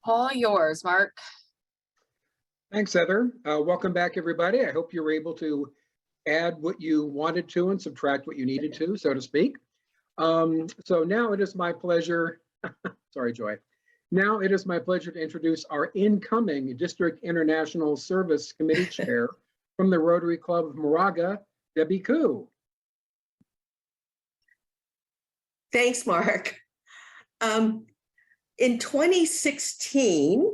All yours, Mark. Thanks, Heather. Welcome back, everybody. I hope you were able to add what you wanted to and subtract what you needed to, so to speak. So now it is my pleasure, sorry, Joy. Now it is my pleasure to introduce our incoming District International Service Committee Chair from the Rotary Club of Moraga, Debbie Koo. Thanks, Mark. In 2016,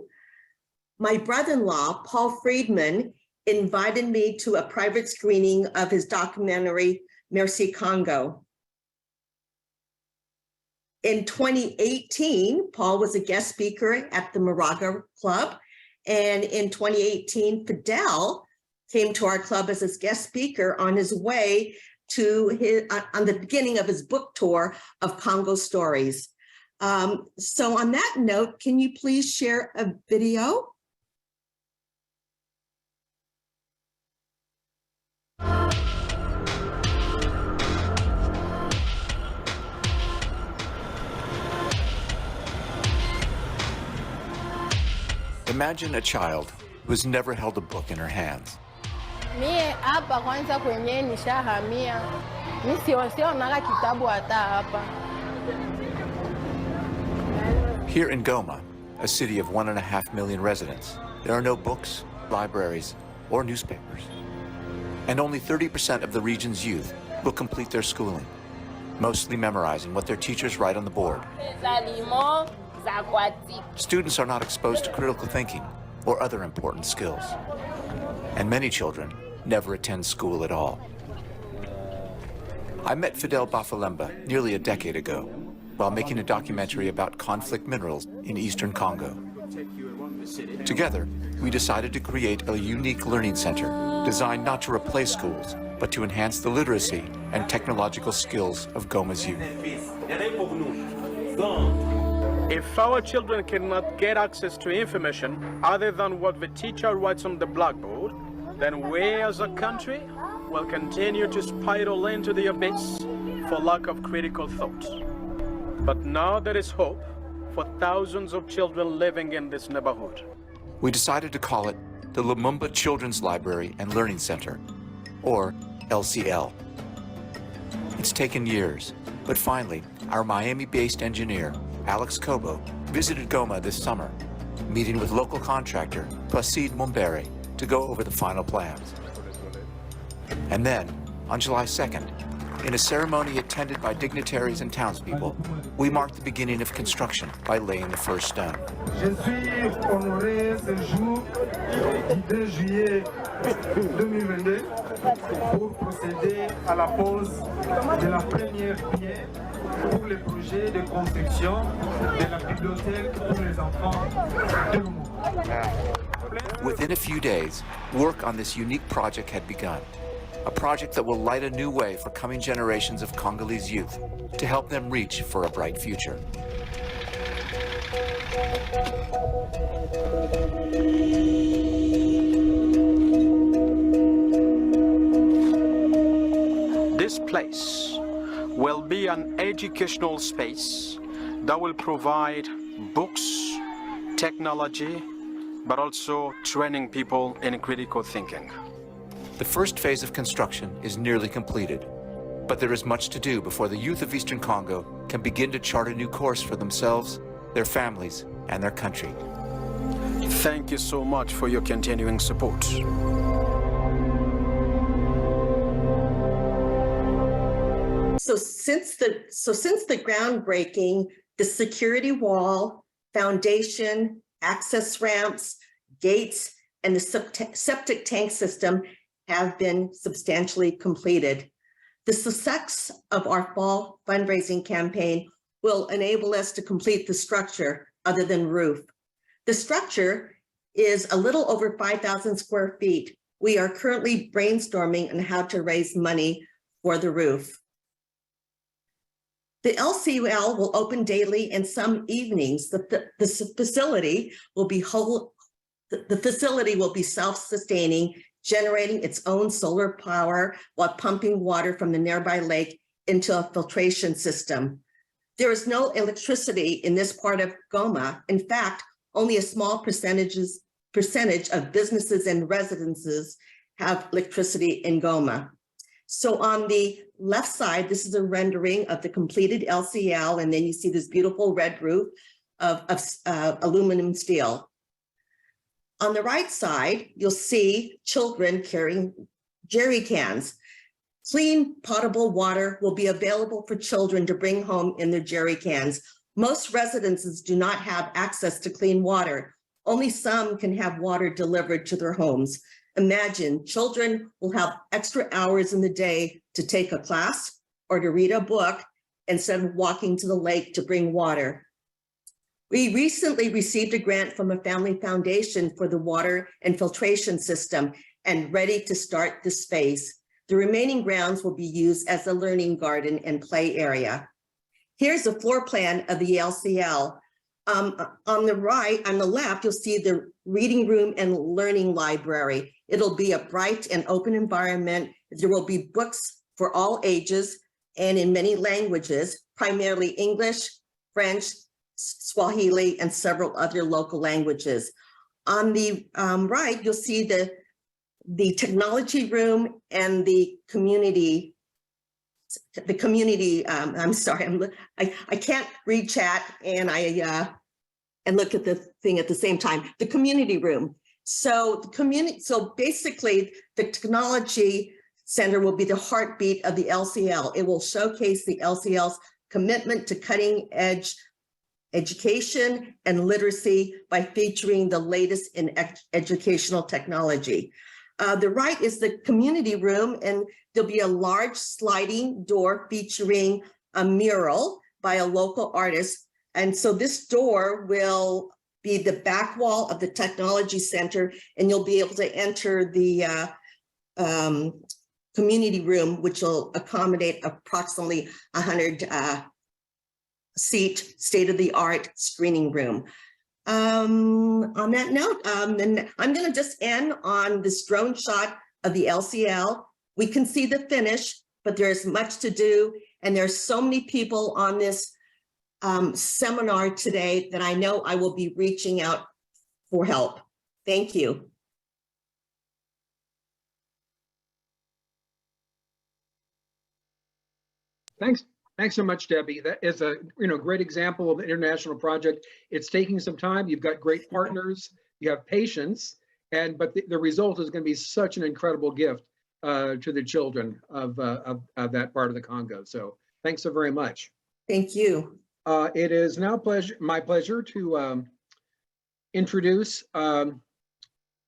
my brother-in-law, Paul Friedman, invited me to a private screening of his documentary, Merci Congo. In 2018, Paul was a guest speaker at the Moraga Club. And in 2018, Fidel came to our club as his guest speaker on his way to on the beginning of his book tour of Congo Stories. So on that note, can you please share a video? Imagine a child who's never held a book in her hands. Mie hapa kwanza kwenye nishahamia. Mimi sionaga kitabu hata hapa. Here in Goma, a city of 1.5 million residents, there are no books, libraries, or newspapers. And only 30% of the region's youth will complete their schooling, mostly memorizing what their teachers write on the board. Students are not exposed to critical thinking or other important skills. And many children never attend school at all. I met Fidel Bafalemba nearly a decade ago while making a documentary about conflict minerals in eastern Congo. Together, we decided to create a unique learning center designed not to replace schools, but to enhance the literacy and technological skills of Goma's youth. If our children cannot get access to information other than what the teacher writes on the blackboard, then we as a country will continue to spiral into the abyss for lack of critical thought. But now there is hope for thousands of children living in this neighborhood. We decided to call it the Lumumba Children's Library and Learning Center, or LCL. It's taken years, but finally, our Miami-based engineer, Alex Kobo, visited Goma this summer, meeting with local contractor Placide Mombere to go over the final plans. And then, on July 2nd, in a ceremony attended by dignitaries and townspeople, we marked the beginning of construction by laying the first stone. Je suis honoré ce jour du 2 juillet 2022 pour procéder à la pose de la première pierre pour le projet de construction de la bibliothèque pour les enfants de Lumumba. Within a few days, work on this unique project had begun. A project that will light a new way for coming generations of Congolese youth to help them reach for a bright future. This place will be an educational space that will provide books, technology, but also training people in critical thinking. The first phase of construction is nearly completed, but there is much to do before the youth of Eastern Congo can begin to chart a new course for themselves, their families, and their country. Thank you so much for your continuing support. So since the groundbreaking, the security wall, foundation, access ramps, gates, and the septic tank system have been substantially completed. The success of our fall fundraising campaign will enable us to complete the structure other than roof. The structure is a little over 5,000 square feet. We are currently brainstorming on how to raise money for the roof. The LCL will open daily and some evenings. The facility will be self-sustaining, generating its own solar power while pumping water from the nearby lake into a filtration system. There is no electricity in this part of Goma. In fact, only a small percentage of businesses and residences have electricity in Goma. So on the left side, this is a rendering of the completed LCL, and then you see this beautiful red roof of aluminum steel. On the right side, you'll see children carrying jerry cans. Clean potable water will be available for children to bring home in their jerry cans. Most residences do not have access to clean water. Only some can have water delivered to their homes. Imagine children will have extra hours in the day to take a class or to read a book instead of walking to the lake to bring water. We recently received a grant from a family foundation for the water and filtration system and ready to start this phase. The remaining grounds will be used as a learning garden and play area. Here's the floor plan of the LCL. On the right, on the left, you'll see the reading room and learning library. It'll be a bright and open environment. There will be books for all ages and in many languages, primarily English, French, Swahili, and several other local languages. On the right, you'll see the technology room and the community. I'm sorry, I can't read chat and and look at the thing at the same time. The community room. So basically, the technology center will be the heartbeat of the LCL. It will showcase the LCL's commitment to cutting edge education and literacy by featuring the latest in educational technology. The right is the community room, and there'll be a large sliding door featuring a mural by a local artist. And so this door will be the back wall of the technology center, and you'll be able to enter the community room, which will accommodate approximately 100 seat state-of-the-art screening room. On that note, and I'm going to just end on this drone shot of the LCL. We can see the finish, but there's much to do, and there's so many people on this seminar today that I know I will be reaching out for help. Thank you. Thanks. Thanks so much, Debbie. That is a great example of an international project. It's taking some time. You've got great partners. You have patience, but the result is going to be such an incredible gift to the children of that part of the Congo. So thanks so very much. Thank you. It is now my pleasure to introduce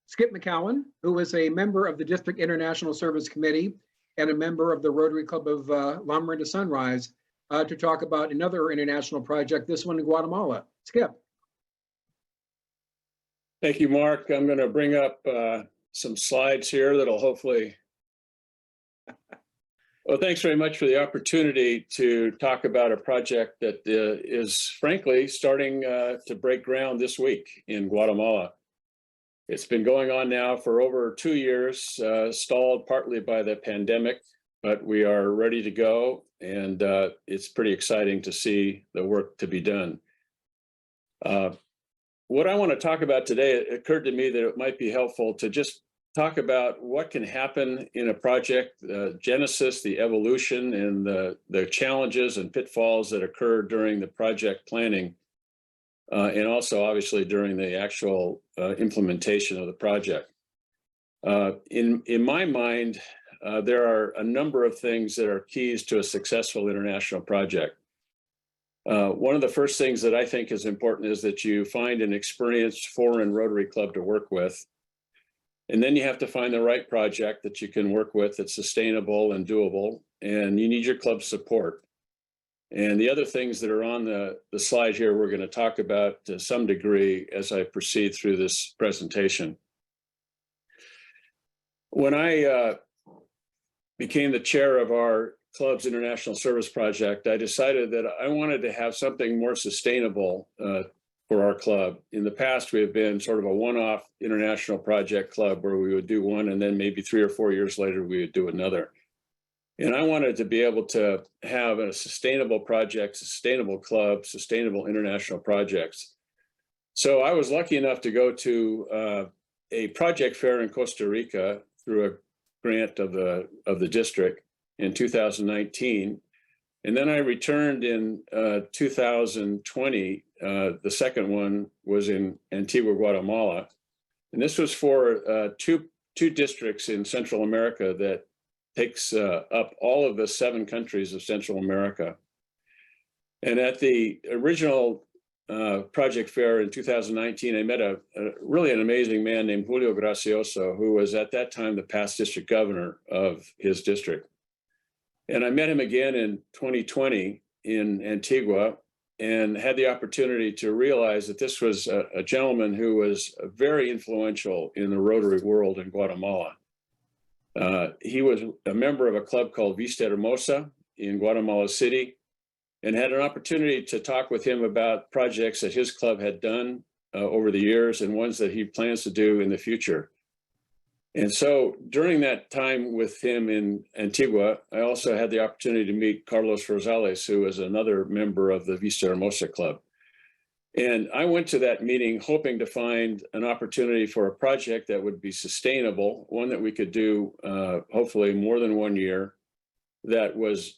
Skip McCowan, who is a member of the District International Service Committee and a member of the Rotary Club of Loma Linda Sunrise, to talk about another international project, this one in Guatemala. Skip. Thank you, Mark. I'm going to bring up some slides here that'll hopefully... Well, thanks very much for the opportunity to talk about a project that is frankly starting to break ground this week in Guatemala. It's been going on now for over 2 years, stalled partly by the pandemic, but we are ready to go, and it's pretty exciting to see the work to be done. What I want to talk about today, it occurred to me that it might be helpful to just talk about what can happen in a project, the genesis, the evolution, and the challenges and pitfalls that occur during the project planning, and also obviously during the actual implementation of the project. In my mind, there are a number of things that are keys to a successful international project. One of the first things that I think is important is that you find an experienced foreign Rotary Club to work with. And then you have to find the right project that you can work with that's sustainable and doable, and you need your club's support. And the other things that are on the slide here, we're going to talk about to some degree as I proceed through this presentation. When I became the chair of our club's international service project, I decided that I wanted to have something more sustainable for our club. In the past, we have been sort of a one-off international project club where we would do one and then maybe 3 or 4 years later, we would do another. And I wanted to be able to have a sustainable project, sustainable club, sustainable international projects. So I was lucky enough to go to a project fair in Costa Rica through a grant of the district in 2019. And then I returned in 2020. The second one was in Antigua, Guatemala. And this was for two districts in Central America that takes up all of the 7 countries of Central America. And at the original project fair in 2019, I met really an amazing man named Julio Gracioso, who was at that time the past district governor of his district. And I met him again in 2020 in Antigua and had the opportunity to realize that this was a gentleman who was very influential in the Rotary world in Guatemala. He was a member of a club called Vista Hermosa in Guatemala City, and had an opportunity to talk with him about projects that his club had done over the years and ones that he plans to do in the future. And so during that time with him in Antigua, I also had the opportunity to meet Carlos Rosales, who is another member of the Vista Hermosa Club. And I went to that meeting hoping to find an opportunity for a project that would be sustainable, one that we could do hopefully more than 1 year, that was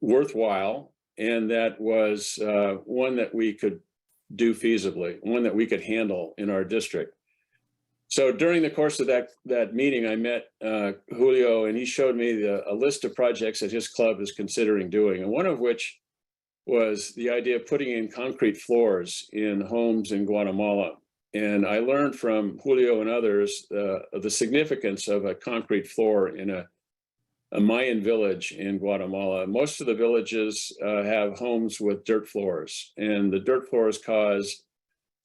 worthwhile, and that was one that we could do feasibly, one that we could handle in our district. So during the course of that meeting, I met Julio, and he showed me a list of projects that his club is considering doing, and one of which was the idea of putting in concrete floors in homes in Guatemala. And I learned from Julio and others the significance of a concrete floor in a Mayan village in Guatemala. Most of the villages have homes with dirt floors, and the dirt floors cause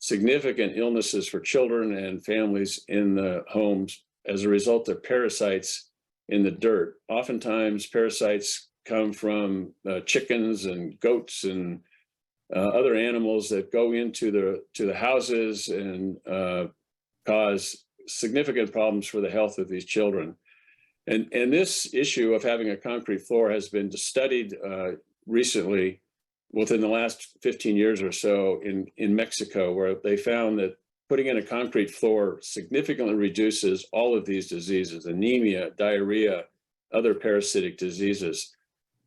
significant illnesses for children and families in the homes as a result of parasites in the dirt. Oftentimes, parasites come from chickens and goats and other animals that go into the houses and cause significant problems for the health of these children. And this issue of having a concrete floor has been studied recently within the last 15 years or so in Mexico, where they found that putting in a concrete floor significantly reduces all of these diseases: anemia, diarrhea, other parasitic diseases.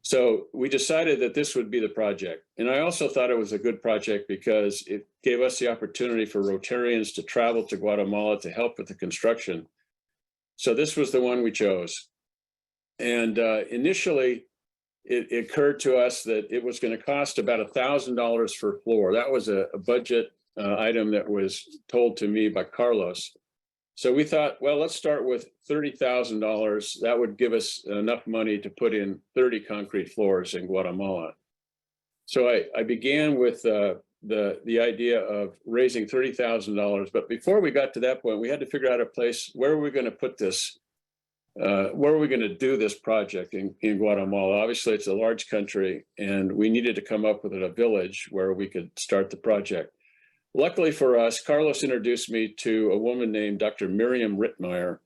So we decided that this would be the project. And I also thought it was a good project because it gave us the opportunity for Rotarians to travel to Guatemala to help with the construction. So this was the one we chose. And initially, it occurred to us that it was going to cost about $1,000 for floor. That was a budget item that was told to me by Carlos. So we thought, well, let's start with $30,000. That would give us enough money to put in 30 concrete floors in Guatemala. So I began with the idea of raising $30,000. But before we got to that point, we had to figure out a place where are we going to put this. Where are we going to do this project in Guatemala? Obviously, it's a large country, and we needed to come up with a village where we could start the project. Luckily for us, Carlos introduced me to a woman named Dr. Miriam Rittmeyer,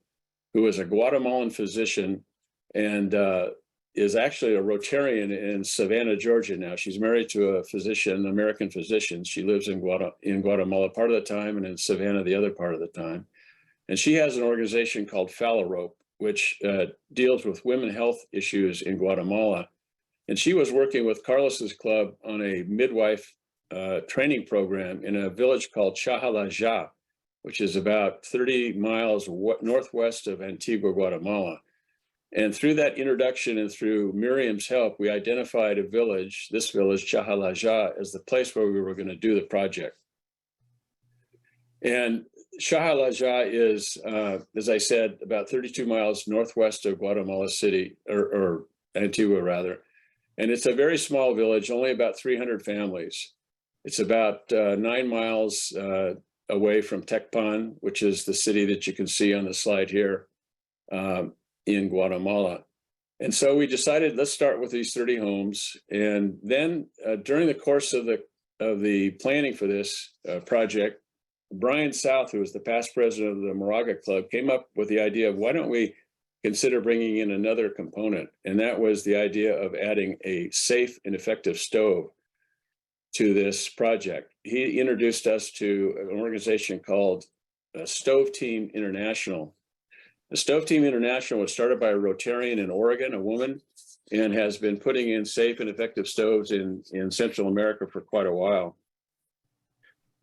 who is a Guatemalan physician and is actually a Rotarian in Savannah, Georgia now. She's married to a physician, an American physician. She lives in Guatemala part of the time and in Savannah the other part of the time. And she has an organization called Falarope, which deals with women's health issues in Guatemala. And she was working with Carlos's club on a midwife training program in a village called Chahalaja, which is about 30 miles northwest of Antigua, Guatemala. And through that introduction and through Miriam's help, we identified a village, this village, Chahalaja, as the place where we were going to do the project. And Chahalaja is, as I said, about 32 miles northwest of Guatemala City, or Antigua rather. And it's a very small village, only about 300 families. It's about 9 miles away from Tecpan, which is the city that you can see on the slide here in Guatemala. And so we decided, let's start with these 30 homes. And then during the course of the planning for this project, Brian South, who was the past president of the Moraga Club, came up with the idea of why don't we consider bringing in another component? And that was the idea of adding a safe and effective stove. to this project. He introduced us to an organization called Stove Team International. The Stove Team International was started by a Rotarian in Oregon, a woman, and has been putting in safe and effective stoves in Central America for quite a while.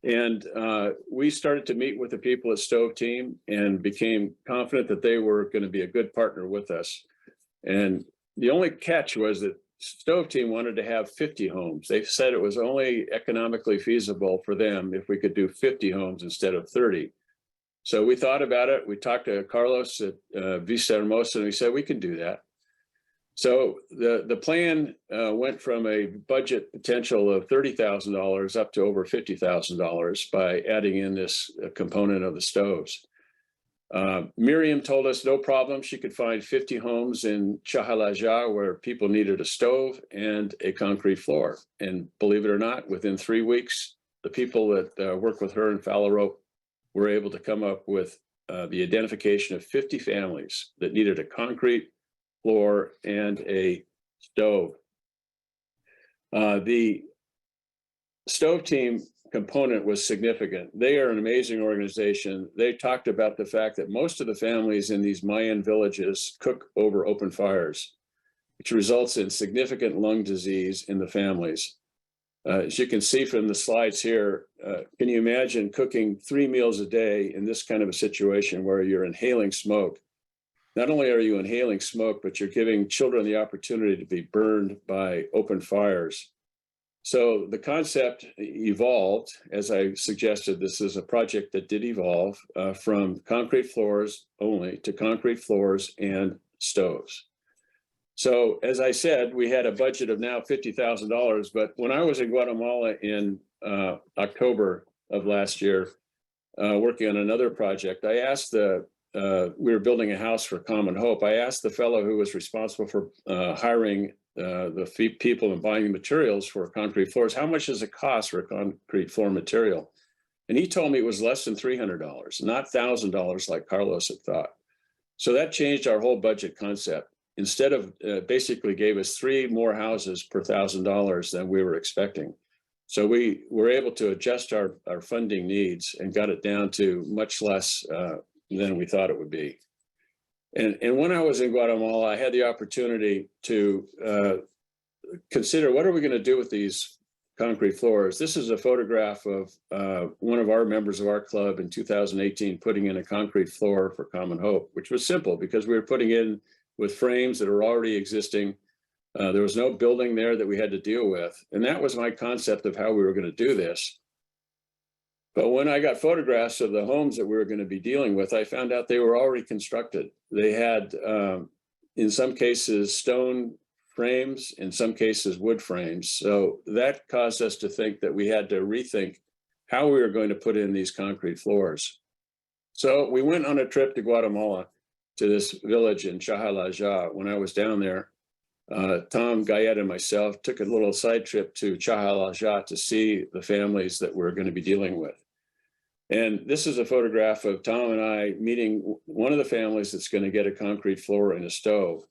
And we started to meet with the people at Stove Team and became confident that they were going to be a good partner with us. And the only catch was that Stove Team wanted to have 50 homes. They said it was only economically feasible for them if we could do 50 homes instead of 30. So we thought about it. We talked to Carlos at Vista Hermosa, and we said we can do that. So the plan went from a budget potential of $30,000 up to over $50,000 by adding in this component of the stoves. Miriam told us no problem. She could find 50 homes in Chahalaja where people needed a stove and a concrete floor. And believe it or not, within 3 weeks, the people that work with her in Fallow Rope were able to come up with the identification of 50 families that needed a concrete floor and a stove. The Stove Team component was significant. They are an amazing organization. They talked about the fact that most of the families in these Mayan villages cook over open fires, which results in significant lung disease in the families. As you can see from the slides here, can you imagine cooking 3 meals a day in this kind of a situation where you're inhaling smoke? Not only are you inhaling smoke, but you're giving children the opportunity to be burned by open fires. So the concept evolved, as I suggested. This is a project that did evolve from concrete floors only to concrete floors and stoves. So as I said, we had a budget of now $50,000, but when I was in Guatemala in October of last year, working on another project, I asked we were building a house for Common Hope. I asked the fellow who was responsible for hiring the people and buying the materials for concrete floors, how much does it cost for a concrete floor material? And he told me it was less than $300, not $1,000 like Carlos had thought. So that changed our whole budget concept. Instead of basically gave us 3 more houses per $1,000 than we were expecting. So we were able to adjust our funding needs and got it down to much less than we thought it would be. And when I was in Guatemala, I had the opportunity to consider what are we going to do with these concrete floors. This is a photograph of one of our members of our club in 2018 putting in a concrete floor for Common Hope, which was simple because we were putting in with frames that are already existing. There was no building there that we had to deal with. And that was my concept of how we were going to do this. But when I got photographs of the homes that we were going to be dealing with, I found out they were already constructed. They had, in some cases, stone frames, in some cases, wood frames. So that caused us to think that we had to rethink how we were going to put in these concrete floors. So we went on a trip to Guatemala, to this village in Chahalaja. When I was down there, Tom Gayet and myself took a little side trip to Chahalaja to see the families that we're going to be dealing with. And this is a photograph of Tom and I meeting one of the families that's going to get a concrete floor and a stove.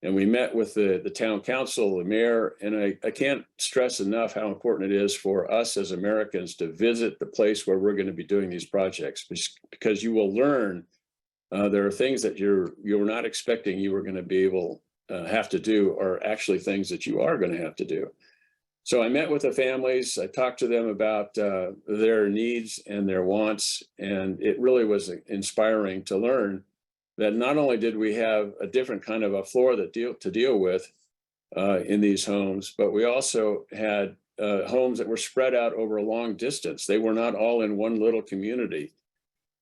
And we met with the town council, the mayor, and I can't stress enough how important it is for us as Americans to visit the place where we're going to be doing these projects, because you will learn there are things that you were not expecting you were going to be able have to do, or actually things that you are going to have to do. So I met with the families. I talked to them about their needs and their wants, and it really was inspiring to learn that not only did we have a different kind of a floor to deal with in these homes, but we also had homes that were spread out over a long distance. They were not all in one little community.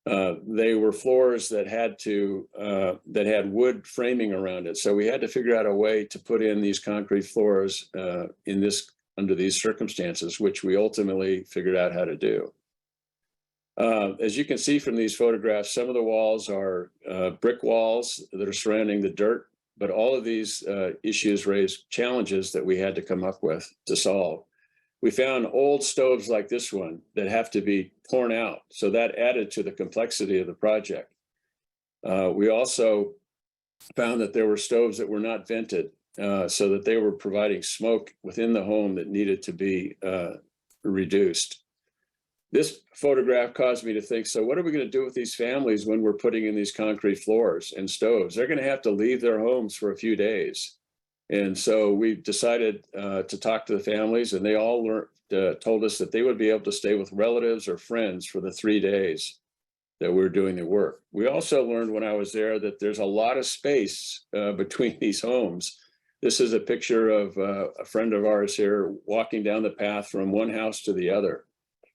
They were floors that had wood framing around it. So we had to figure out a way to put in these concrete floors under these circumstances, which we ultimately figured out how to do. As you can see from these photographs, some of the walls are brick walls that are surrounding the dirt, but all of these issues raise challenges that we had to come up with to solve. We found old stoves like this one that have to be torn out. So that added to the complexity of the project. We also found that there were stoves that were not vented, so that they were providing smoke within the home that needed to be reduced. This photograph caused me to think, so what are we going to do with these families when we're putting in these concrete floors and stoves? They're going to have to leave their homes for a few days. And so we decided to talk to the families, and they all told us that they would be able to stay with relatives or friends for the 3 days that we're doing the work. We also learned when I was there that there's a lot of space between these homes. This is a picture of a friend of ours here walking down the path from one house to the other,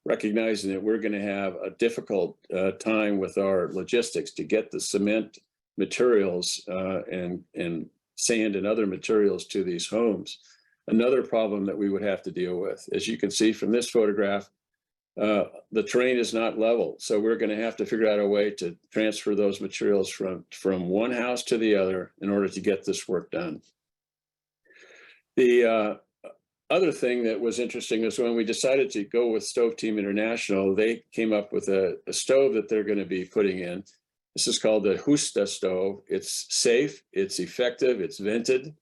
recognizing that we're going to have a difficult time with our logistics to get the cement materials and sand and other materials to these homes. Another problem that we would have to deal with, as you can see from this photograph, the terrain is not level. So we're going to have to figure out a way to transfer those materials from one house to the other in order to get this work done. The other thing that was interesting is when we decided to go with Stove Team International, they came up with a stove that they're going to be putting in. This is called the Justa stove. It's safe, it's effective, it's vented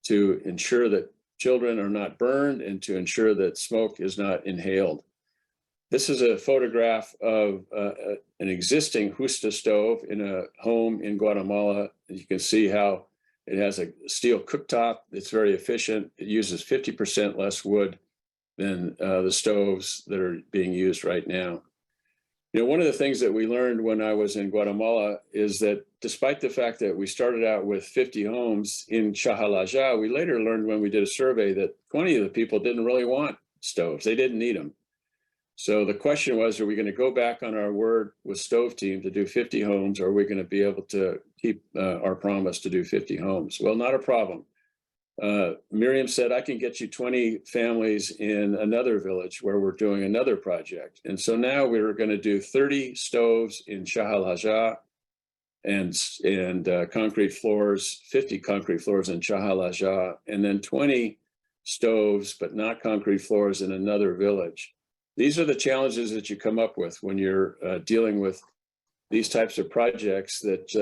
to ensure that children are not burned and to ensure that smoke is not inhaled. This is a photograph of an existing Justa stove in a home in Guatemala. You can see how it has a steel cooktop. It's very efficient. It uses 50% less wood than the stoves that are being used right now. You know, one of the things that we learned when I was in Guatemala is that despite the fact that we started out with 50 homes in Chahalaja, we later learned when we did a survey that 20 of the people didn't really want stoves. They didn't need them. So the question was, are we going to go back on our word with Stove Team to do 50 homes, or are we going to be able to keep our promise to do 50 homes? Well, not a problem. Miriam said, I can get you 20 families in another village where we're doing another project. And so now we're going to do 30 stoves in Chahalaja and concrete floors, 50 concrete floors in Chahalaja, and then 20 stoves, but not concrete floors in another village. These are the challenges that you come up with when you're dealing with these types of projects that,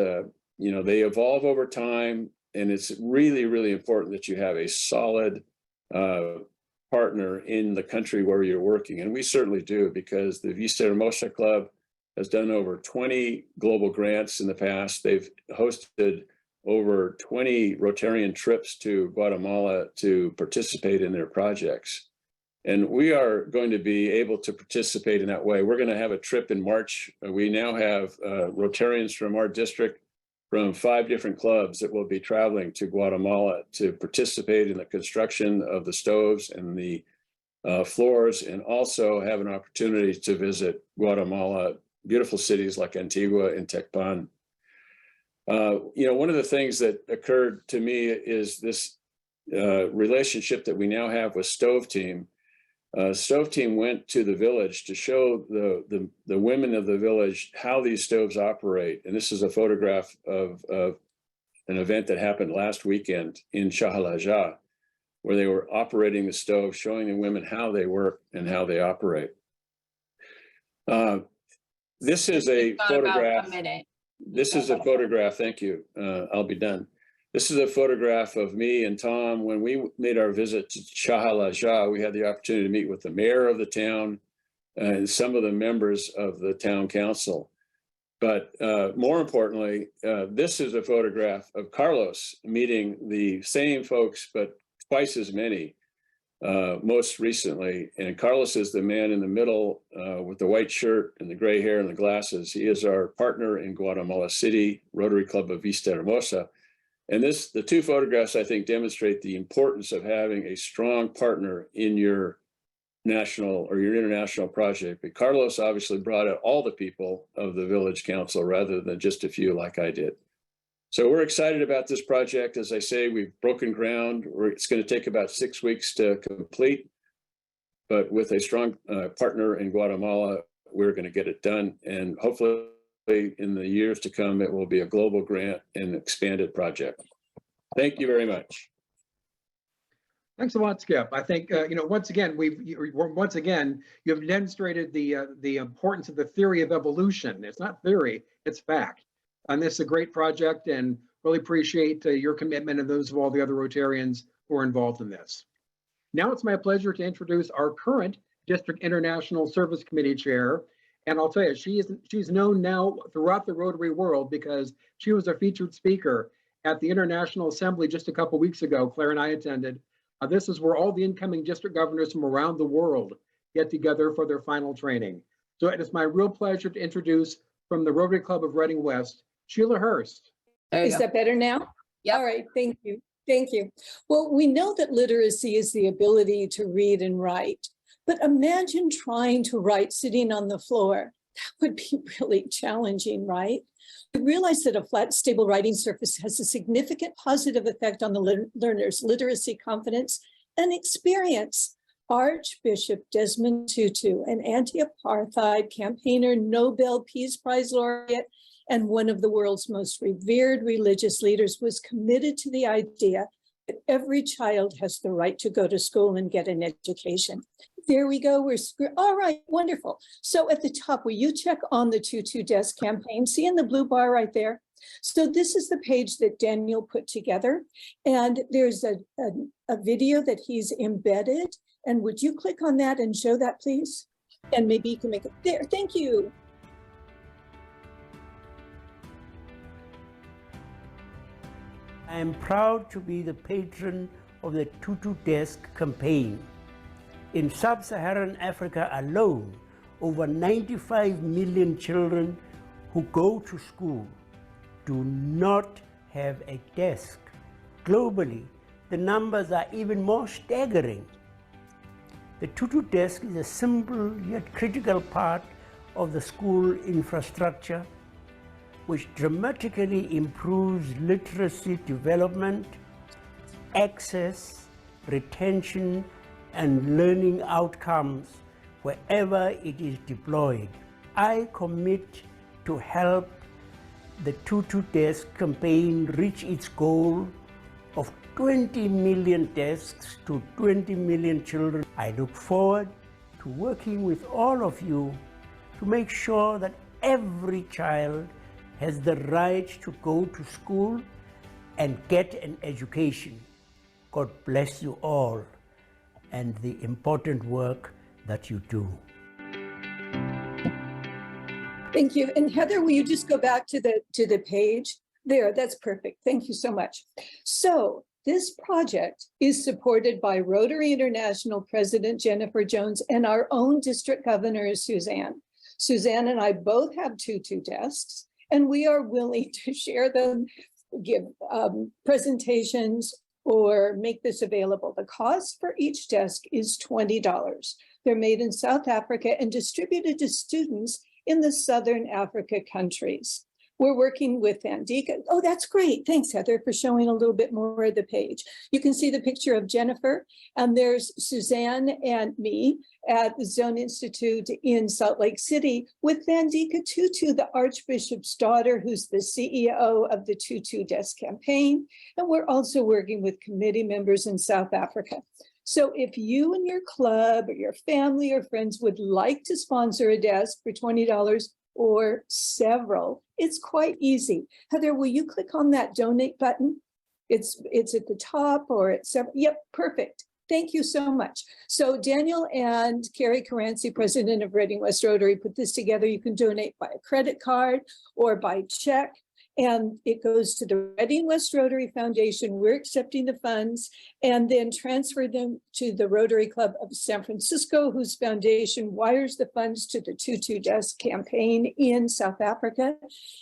you know, they evolve over time. And it's really, really important that you have a solid partner in the country where you're working. And we certainly do, because the Vista Hermosa Club has done over 20 global grants in the past. They've hosted over 20 Rotarian trips to Guatemala to participate in their projects. And we are going to be able to participate in that way. We're going to have a trip in March. We now have Rotarians from our district from 5 different clubs that will be traveling to Guatemala to participate in the construction of the stoves and the floors, and also have an opportunity to visit Guatemala, beautiful cities like Antigua and Tecpan. You know, one of the things that occurred to me is this relationship that we now have with Stove Team. Stove Team went to the village to show the women of the village how these stoves operate. And this is a photograph of an event that happened last weekend in Chahalaja, where they were operating the stove, showing the women how they work and how they operate. This is a photograph. This is a photograph. Thank you. I'll be done. This is a photograph of me and Tom. When we made our visit to Chahalaja, we had the opportunity to meet with the mayor of the town and some of the members of the town council. But more importantly, this is a photograph of Carlos meeting the same folks, but twice as many most recently. And Carlos is the man in the middle with the white shirt and the gray hair and the glasses. He is our partner in Guatemala City, Rotary Club of Vista Hermosa. And the 2 photographs, I think, demonstrate the importance of having a strong partner in your national or your international project. But Carlos obviously brought out all the people of the village council rather than just a few like I did. So we're excited about this project. As I say, we've broken ground. It's going to take about 6 weeks to complete. But with a strong partner in Guatemala, we're going to get it done. And hopefully, in the years to come, it will be a global grant and expanded project. Thank you very much. Thanks a lot, Skip. I think, you know, once again, you have demonstrated the importance of the theory of evolution. It's not theory, it's fact. And this is a great project, and really appreciate your commitment and those of all the other Rotarians who are involved in this. Now it's my pleasure to introduce our current District International Service Committee Chair. And I'll tell you, she's known now throughout the Rotary world because she was a featured speaker at the International Assembly just a couple weeks ago. Claire and I attended. This is where all the incoming district governors from around the world get together for their final training. So it is my real pleasure to introduce from the Rotary Club of Reading West, Sheila Hurst. Is that better now? Yep. All right, thank you. Thank you. Well, we know that literacy is the ability to read and write, but imagine trying to write sitting on the floor. That would be really challenging, right? We realize that a flat, stable writing surface has a significant positive effect on the learner's literacy, confidence, and experience. Archbishop Desmond Tutu, an anti-apartheid campaigner, Nobel Peace Prize laureate, and one of the world's most revered religious leaders, was committed to the idea that every child has the right to go to school and get an education. There we go. All right, wonderful. So at the top, will you check on the Tutu Desk campaign? See in the blue bar right there? So this is the page that Daniel put together. And there's a video that he's embedded. And would you click on that and show that, please? And maybe you can make it there. Thank you. I am proud to be the patron of the Tutu Desk campaign. In sub-Saharan Africa alone, over 95 million children who go to school do not have a desk. Globally, the numbers are even more staggering. The Tutu Desk is a simple yet critical part of the school infrastructure, which dramatically improves literacy development, access, retention, and learning outcomes wherever it is deployed. I commit to help the Tutu Desk campaign reach its goal of 20 million desks to 20 million children. I look forward to working with all of you to make sure that every child has the right to go to school and get an education. God bless you all and the important work that you do. Thank you. And Heather, will you just go back to the page? There, that's perfect. Thank you so much. So this project is supported by Rotary International President Jennifer Jones and our own district governor, Suzanne. Suzanne and I both have Tutu desks, and we are willing to share them, give presentations, or make this available. The cost for each desk is $20. They're made in South Africa and distributed to students in the Southern Africa countries. We're working with Andika. Oh, that's great. Thanks, Heather, for showing a little bit more of the page. You can see the picture of Jennifer, and there's Suzanne and me at the Zone Institute in Salt Lake City with Andika Tutu, the Archbishop's daughter, who's the CEO of the Tutu Desk campaign. And we're also working with committee members in South Africa. So if you and your club or your family or friends would like to sponsor a desk for $20 or several, it's quite easy. Heather, will you click on that donate button? It's at the top or at several. Yep, perfect. Thank you so much. So Daniel and Carrie Caranci, president of Reading West Rotary, put this together. You can donate by a credit card or by check. And it goes to the Reading West Rotary Foundation. We're accepting the funds and then transfer them to the Rotary Club of San Francisco, whose foundation wires the funds to the Tutu Desk campaign in South Africa.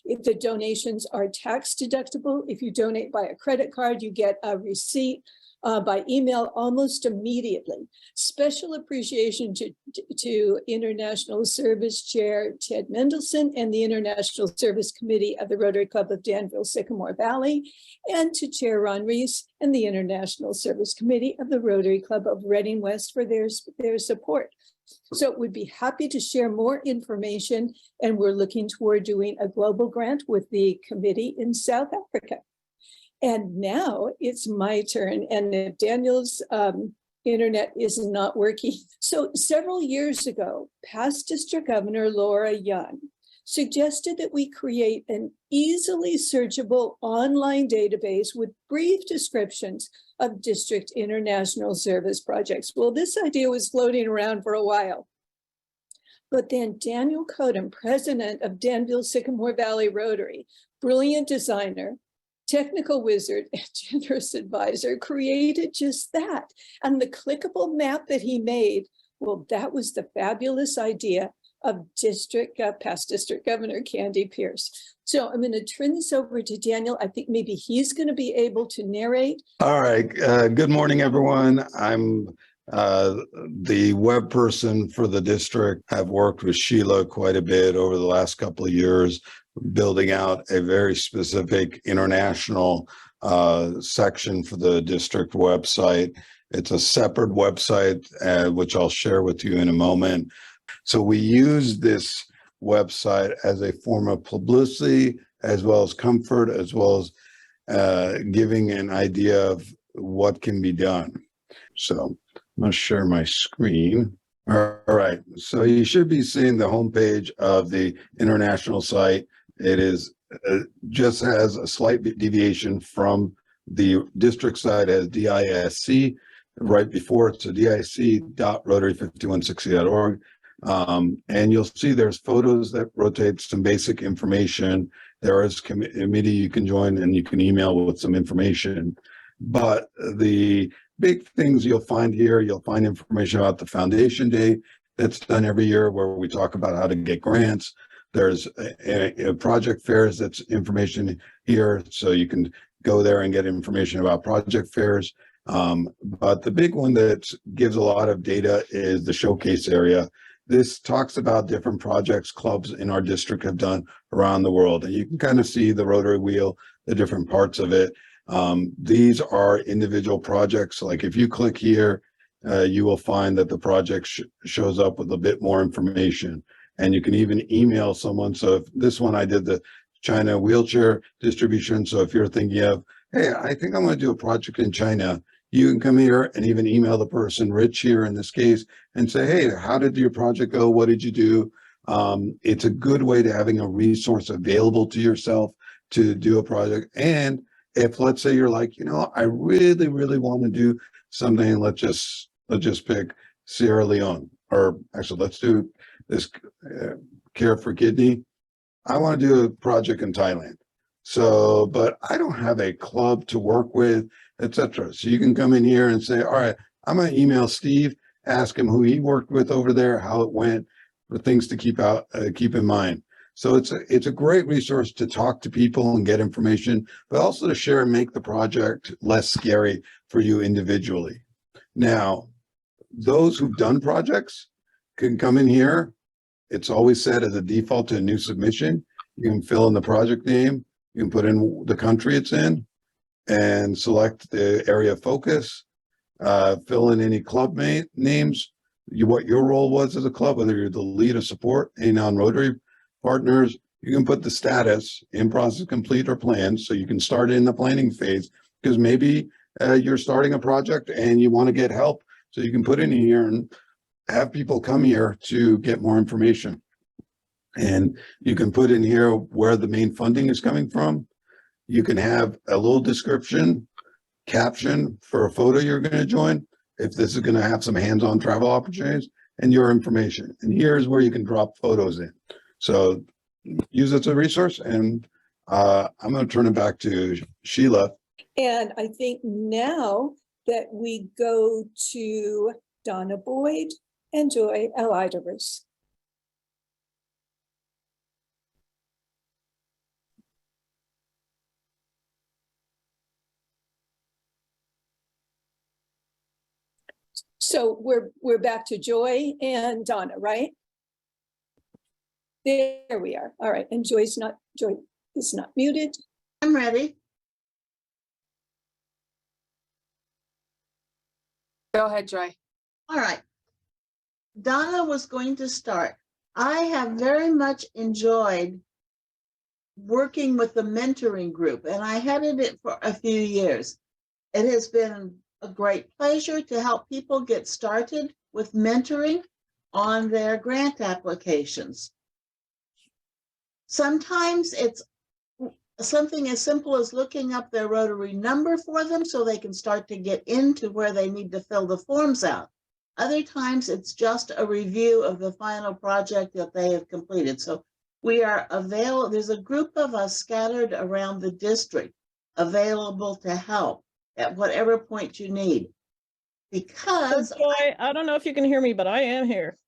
If the donations are tax deductible, if you donate by a credit card, you get a receipt by email almost immediately. Special appreciation to International Service Chair Ted Mendelson and the International Service Committee of the Rotary Club of Danville, Sycamore Valley, and to Chair Ron Reese and the International Service Committee of the Rotary Club of Reading West for their support. So we'd be happy to share more information, and we're looking toward doing a global grant with the committee in South Africa. And now it's my turn. And if Daniel's internet is not working. So several years ago, past District Governor Laura Young suggested that we create an easily searchable online database with brief descriptions of district international service projects. Well, this idea was floating around for a while. But then Daniel Codem, president of Danville Sycamore Valley Rotary, brilliant designer, technical wizard, and generous advisor, created just that. And the clickable map that he made, well, that was the fabulous idea of past district governor Candy Pierce. So I'm going to turn this over to Daniel. I think maybe he's going to be able to narrate. All right. Good morning, everyone. I'm the web person for the district. I've worked with Sheila quite a bit over the last couple of years, building out a very specific international section for the district website. It's a separate website, which I'll share with you in a moment. So we use this website as a form of publicity, as well as comfort, as well as giving an idea of what can be done. So I'm going to share my screen. All right. So you should be seeing the homepage of the international site. It is just has a slight deviation from the district site as DISC right before it. So disc.rotary5160.org. And you'll see there's photos that rotate some basic information. There is committee you can join and you can email with some information. But the big things you'll find here, you'll find information about the Foundation Day that's done every year where we talk about how to get grants. There's a project fairs, that's information here. So you can go there and get information about project fairs. But the big one that gives a lot of data is the showcase area. This talks about different projects clubs in our district have done around the world. And you can kind of see the Rotary wheel, the different parts of it. These are individual projects. Like if you click here, you will find that the project shows up with a bit more information. And you can even email someone. So if this one, I did the China wheelchair distribution. So if you're thinking of, hey, I think I'm going to do a project in China, you can come here and even email the person, Rich here in this case, and say, hey, how did your project go? What did you do? It's a good way to having a resource available to yourself to do a project. And if let's say you're like, I really, really want to do something, let's just pick Sierra Leone, or actually let's do this Care for Kidney. I want to do a project in Thailand. So, but I don't have a club to work with, etc. So you can come in here and say, all right, I'm going to email Steve, ask him who he worked with over there, how it went, for things to keep in mind. So it's a great resource to talk to people and get information, but also to share and make the project less scary for you individually. Now, those who've done projects can come in here. It's always set as a default to a new submission. You can fill in the project name. You can put in the country it's in and select the area of focus. Fill in any club names, what your role was as a club, whether you're the lead of support, any non-Rotary partners. You can put the status, in process, complete, or planned. So you can start in the planning phase because maybe you're starting a project and you want to get help. So you can put in here and have people come here to get more information. And you can put in here where the main funding is coming from. You can have a little description, caption for a photo you're going to join, if this is going to have some hands-on travel opportunities, and your information. And here's where you can drop photos in. So use it as a resource. And I'm going to turn it back to Sheila. And I think now that we go to Donna Boyd and Joy Eliderus. So we're back to Joy and Donna, right? There we are. All right. And Joy is not muted. I'm ready. Go ahead, Joy. All right. Donna was going to start. I have very much enjoyed working with the mentoring group, and I headed it for a few years. It has been a great pleasure to help people get started with mentoring on their grant applications. Sometimes it's something as simple as looking up their Rotary number for them so they can start to get into where they need to fill the forms out. Other times it's just a review of the final project that they have completed. So we are available. There's a group of us scattered around the district available to help at whatever point you need. Because Joy, I don't know if you can hear me, but I am here.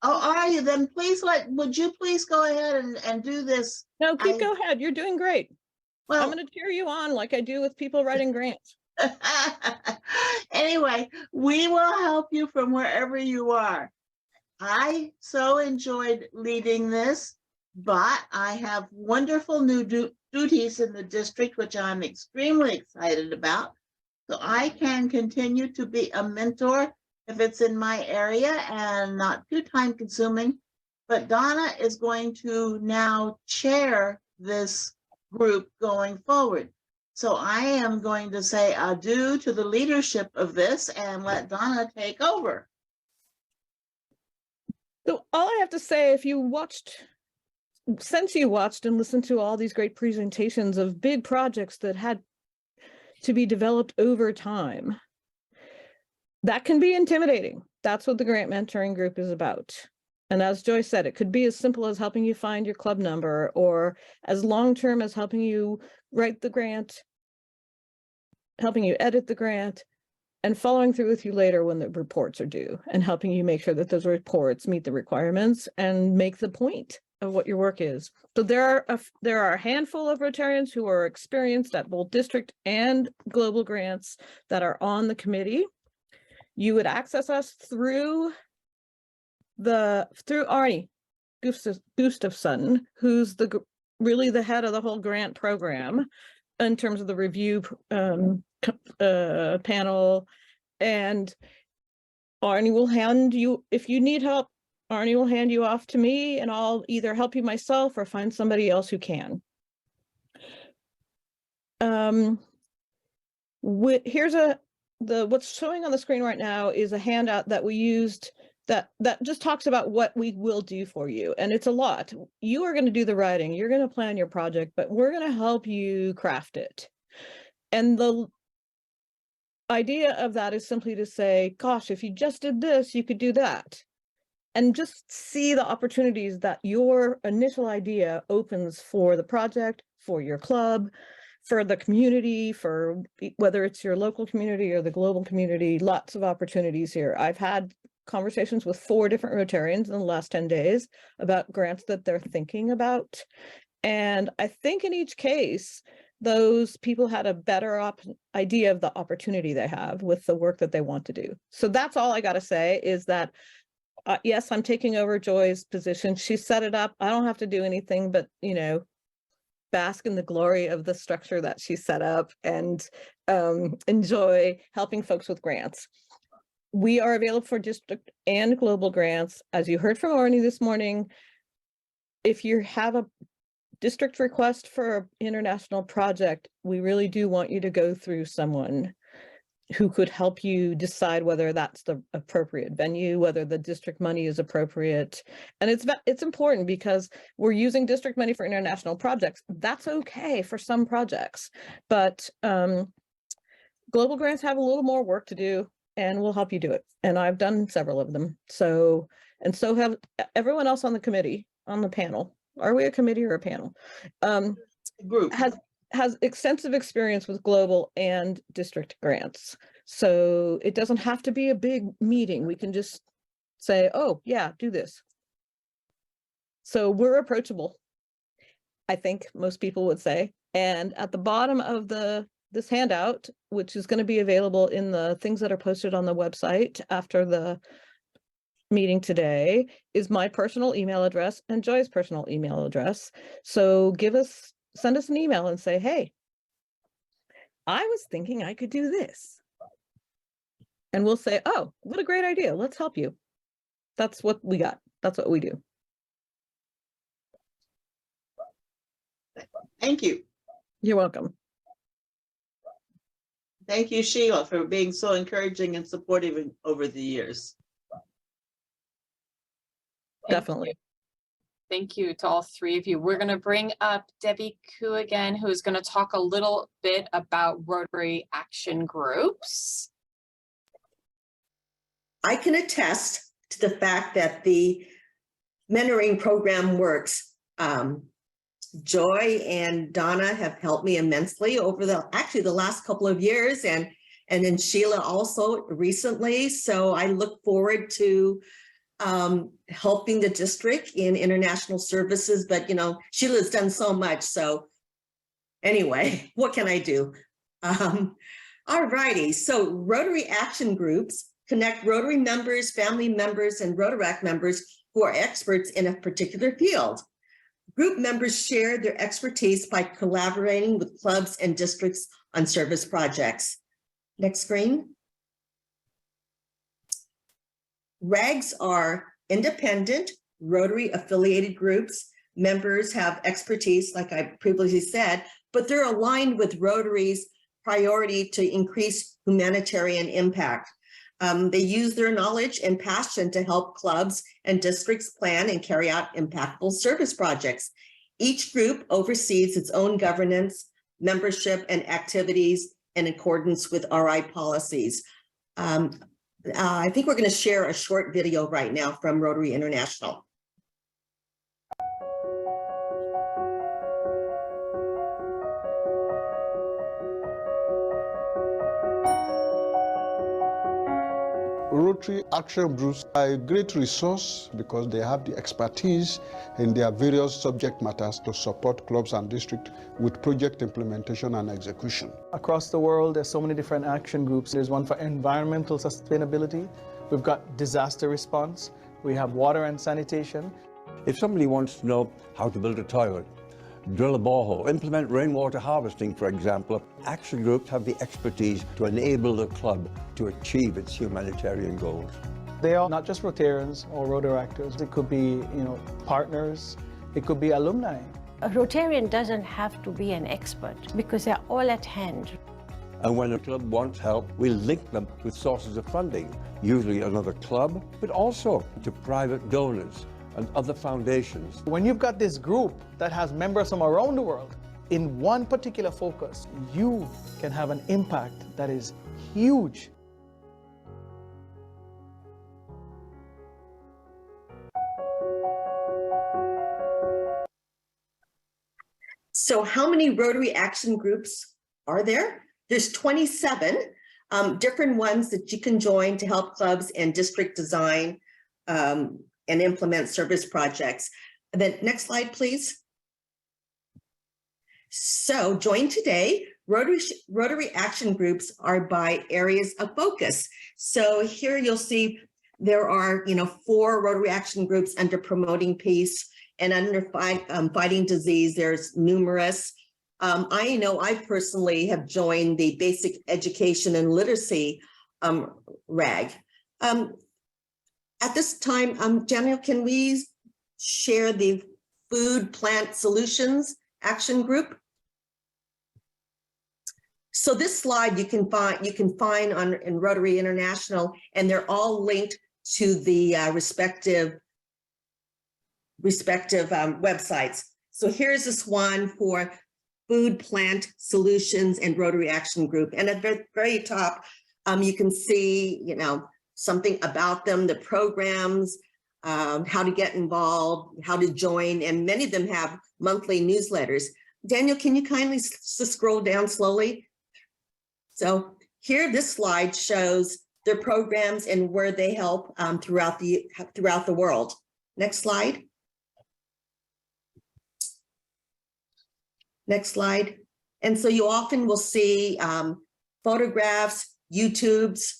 oh, are you? Then please would you please go ahead and do this? No, go ahead. You're doing great. Well, I'm going to cheer you on like I do with people writing grants. anyway, we will help you from wherever you are. I so enjoyed leading this, but I have wonderful new duties in the district, which I'm extremely excited about. So I can continue to be a mentor if it's in my area and not too time consuming. But Donna is going to now chair this group going forward. So I am going to say adieu to the leadership of this and let Donna take over. So all I have to say, since you watched and listened to all these great presentations of big projects that had to be developed over time, that can be intimidating. That's what the grant mentoring group is about. And as Joyce said, it could be as simple as helping you find your club number, or as long-term as helping you write the grant, helping you edit the grant, and following through with you later when the reports are due, and helping you make sure that those reports meet the requirements and make the point of what your work is. So there are a handful of Rotarians who are experienced at both district and global grants that are on the committee. You would access us through Arnie Gustafson, who's really the head of the whole grant program in terms of the review panel. And Arnie will hand you, if you need help, Arnie will hand you off to me, and I'll either help you myself or find somebody else who can. What's showing on the screen right now is a handout that we used that just talks about what we will do for you. And it's a lot. You are going to do the writing, you're going to plan your project, but we're going to help you craft it. And the idea of that is simply to say, gosh, if you just did this, you could do that. And just see the opportunities that your initial idea opens for the project, for your club, for the community, for whether it's your local community or the global community. Lots of opportunities here. I've had conversations with 4 different Rotarians in the last 10 days about grants that they're thinking about. And I think in each case, those people had a better idea of the opportunity they have with the work that they want to do. So that's all I got to say is that yes, I'm taking over Joy's position. She set it up. I don't have to do anything but, bask in the glory of the structure that she set up and enjoy helping folks with grants. We are available for district and global grants. As you heard from Arnie this morning, if you have a district request for an international project, we really do want you to go through someone who could help you decide whether that's the appropriate venue, whether the district money is appropriate. And it's important because we're using district money for international projects. That's okay for some projects, but global grants have a little more work to do, and we'll help you do it. And I've done several of them. So have everyone else on the committee, on the panel. Are we a committee or a panel? Group. Has extensive experience with global and district grants. So it doesn't have to be a big meeting. We can just say, oh yeah, do this. So we're approachable, I think most people would say. And at the bottom of this handout, which is going to be available in the things that are posted on the website after the meeting today, is my personal email address and Joy's personal email address. So send us an email and say, hey, I was thinking I could do this. And we'll say, oh, what a great idea. Let's help you. That's what we got. That's what we do. Thank you. You're welcome. Thank you, Sheila, for being so encouraging and supportive over the years. Definitely. Thank you to all three of you. We're going to bring up Debbie Koo again, who is going to talk a little bit about Rotary Action Groups. I can attest to the fact that the mentoring program works. Joy and Donna have helped me immensely over the last couple of years, and then Sheila also recently. So I look forward to helping the district in international services, but Sheila's done so much. So anyway, what can I do? All righty. So Rotary Action Groups connect Rotary members, family members, and Rotaract members who are experts in a particular field. Group members share their expertise by collaborating with clubs and districts on service projects. Next screen. RAGs are independent, Rotary affiliated groups. Members have expertise, like I previously said, but they're aligned with Rotary's priority to increase humanitarian impact. They use their knowledge and passion to help clubs and districts plan and carry out impactful service projects. Each group oversees its own governance, membership, and activities in accordance with RI policies. I think we're going to share a short video right now from Rotary International. Rotary Action Groups are a great resource because they have the expertise in their various subject matters to support clubs and districts with project implementation and execution. Across the world, there's so many different action groups. There's one for environmental sustainability. We've got disaster response. We have water and sanitation. If somebody wants to know how to build a toilet, drill a borehole, implement rainwater harvesting, for example, action groups have the expertise to enable the club to achieve its humanitarian goals. They are not just Rotarians or Rotaractors. It could be, partners. It could be alumni. A Rotarian doesn't have to be an expert because they're all at hand. And when a club wants help, we link them with sources of funding, usually another club, but also to private donors and other foundations. When you've got this group that has members from around the world in one particular focus, you can have an impact that is huge. So how many Rotary Action Groups are there? There's 27 different ones that you can join to help clubs and district design and implement service projects. And then next slide, please. So join today. Rotary Action Groups are by areas of focus. So here you'll see there are 4 Rotary Action Groups under promoting peace, and under fighting disease, there's numerous. I know I personally have joined the Basic Education and Literacy RAG. At this time, Daniel, can we share the Food Plant Solutions Action Group? So this slide you can find in Rotary International, and they're all linked to the respective websites. So here's this one for Food Plant Solutions and Rotary Action Group. And at the very top, you can see, something about them, the programs, how to get involved, how to join, and many of them have monthly newsletters. Daniel, can you kindly scroll down slowly? So here, this slide shows their programs and where they help throughout the world. Next slide. Next slide. And so you often will see photographs, YouTubes,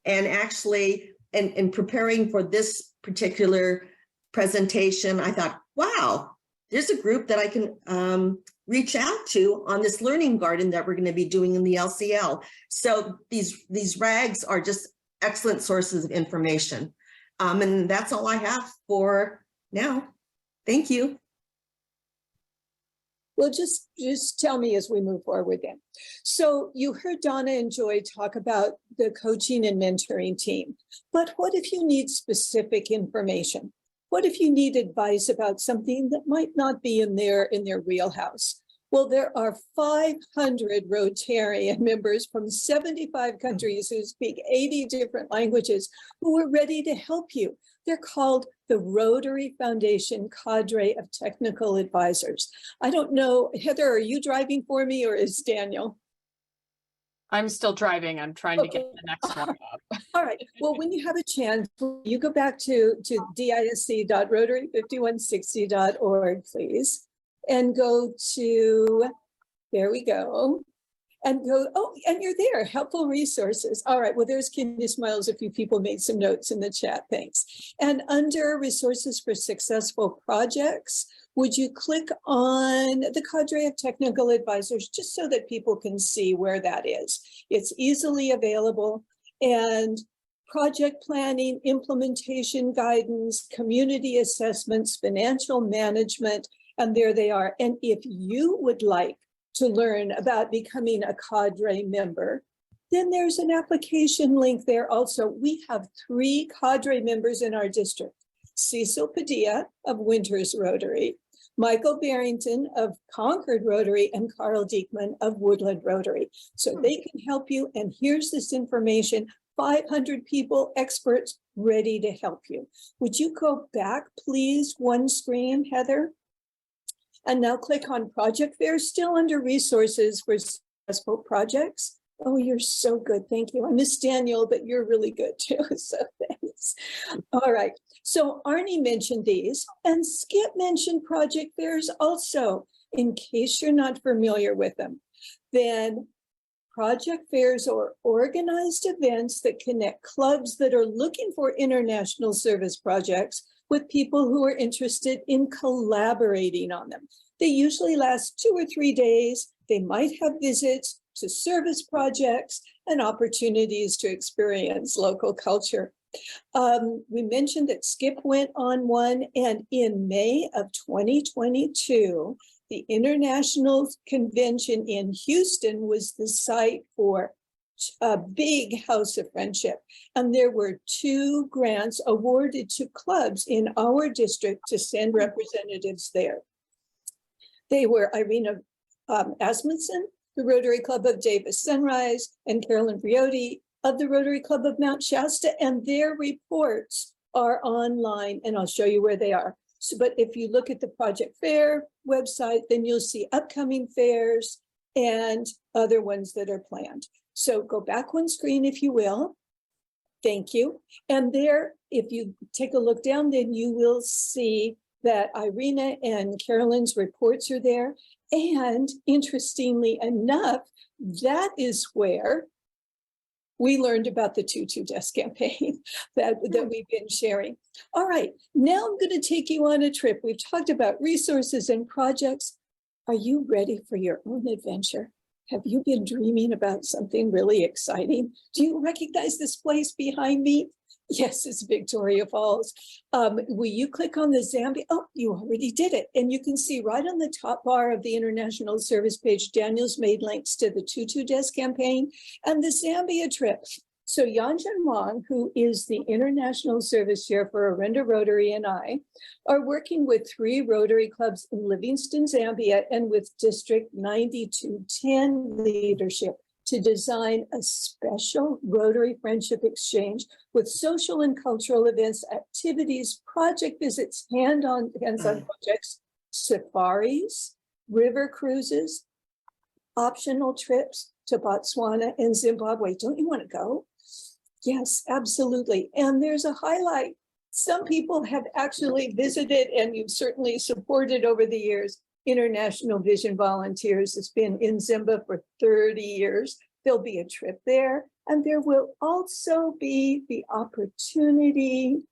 and actually in preparing for this particular presentation, I thought, wow, there's a group that I can reach out to on this learning garden that we're going to be doing in the LCL. So these RAGs are just excellent sources of information. And that's all I have for now. Thank you. Well, just tell me as we move forward then. So you heard Donna and Joy talk about the coaching and mentoring team, but what if you need specific information? What if you need advice about something that might not be in their wheelhouse? Well, there are 500 Rotarian members from 75 countries who speak 80 different languages who are ready to help you. They're called the Rotary Foundation Cadre of Technical Advisors. I don't know, Heather, are you driving for me or is Daniel? I'm still driving. I'm trying to get the next one up. All right. Well, when you have a chance, you go back to disc.rotary5160.org, please, and go to, there we go, and go, oh, and you're there, helpful resources. All right. Well, there's Kidney Smiles. A few people made some notes in the chat. Thanks. And under resources for successful projects, would you click on the Cadre of Technical Advisors just so that people can see where that is? It's easily available, and project planning, implementation guidance, community assessments, financial management, and there they are. And if you would like to learn about becoming a Cadre member, then there's an application link there also. We have 3 Cadre members in our district: Cecil Padilla of Winters Rotary, Michael Barrington of Concord Rotary, and Carl Diekman of Woodland Rotary. So they can help you. And here's this information, 500 people, experts ready to help you. Would you go back, please, one screen, Heather? And now click on project fairs, still under resources for successful projects. Oh, you're so good. Thank you. I miss Daniel, but you're really good too. So thanks. All right. So Arnie mentioned these, and Skip mentioned project fairs also. In case you're not familiar with them, then project fairs are organized events that connect clubs that are looking for international service projects with people who are interested in collaborating on them. They usually last 2 or 3 days. They might have visits to service projects and opportunities to experience local culture. We mentioned that Skip went on one, and in May of 2022, the International Convention in Houston was the site for a big House of Friendship. And there were 2 grants awarded to clubs in our district to send representatives there. They were Irina Asmussen, the Rotary Club of Davis Sunrise, and Carolyn Briotti of the Rotary Club of Mount Shasta, and their reports are online, and I'll show you where they are. So, but if you look at the Project Fair website, then you'll see upcoming fairs and other ones that are planned. So go back one screen, if you will. Thank you. And there, if you take a look down, then you will see that Irina and Carolyn's reports are there. And interestingly enough, that is where we learned about the 2-2 desk campaign that we've been sharing. All right, now I'm going to take you on a trip. We've talked about resources and projects. Are you ready for your own adventure? Have you been dreaming about something really exciting? Do you recognize this place behind me? Yes, it's Victoria Falls. Will you click on the Zambia? Oh, you already did it. And you can see right on the top bar of the International Service page, Daniel's made links to the 2-2 desk campaign and the Zambia trip. So Yanjan Wang, who is the International Service Chair for Orinda Rotary, and I are working with 3 Rotary clubs in Livingston, Zambia, and with District 9210 leadership to design a special Rotary Friendship Exchange with social and cultural events, activities, project visits, hands-on projects, safaris, river cruises, optional trips to Botswana and Zimbabwe. Don't you want to go? Yes, absolutely. And there's a highlight. Some people have actually visited, and you've certainly supported over the years, International Vision Volunteers. It's been in Zimba for 30 years. There'll be a trip there, and there will also be the opportunity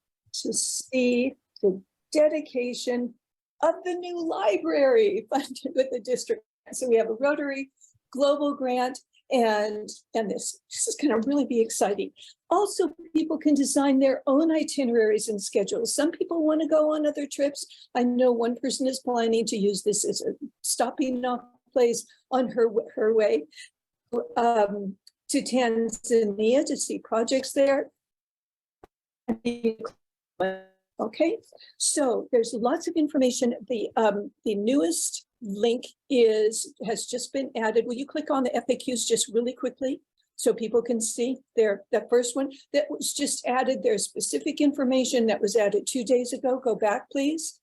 to see the dedication of the new library funded with the district. So we have a Rotary Global Grant, and this is going to really be exciting. Also, people can design their own itineraries and schedules. Some people want to go on other trips. I know one person is planning to use this as a stopping off place on her way to Tanzania to see projects there. Okay, so there's lots of information. The newest link has just been added. Will you click on the FAQs just really quickly so people can see there? The first one that was just added, there's specific information that was added 2 days ago. Go back, please.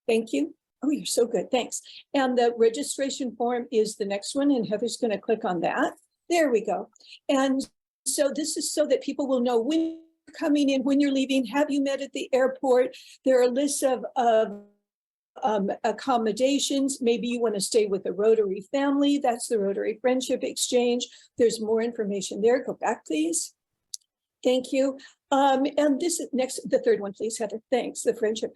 Thank you. Oh, you're so good. Thanks. And the registration form is the next one, and Heather's going to click on that. There we go. And so this is so that people will know when you're coming in, when you're leaving. Have you met at the airport? There are lists of accommodations. Maybe you want to stay with the Rotary family. That's the Rotary Friendship Exchange. There's more information there. Go back, please. Thank you. And this is next, the third one, please, Heather. Thanks. The friendship.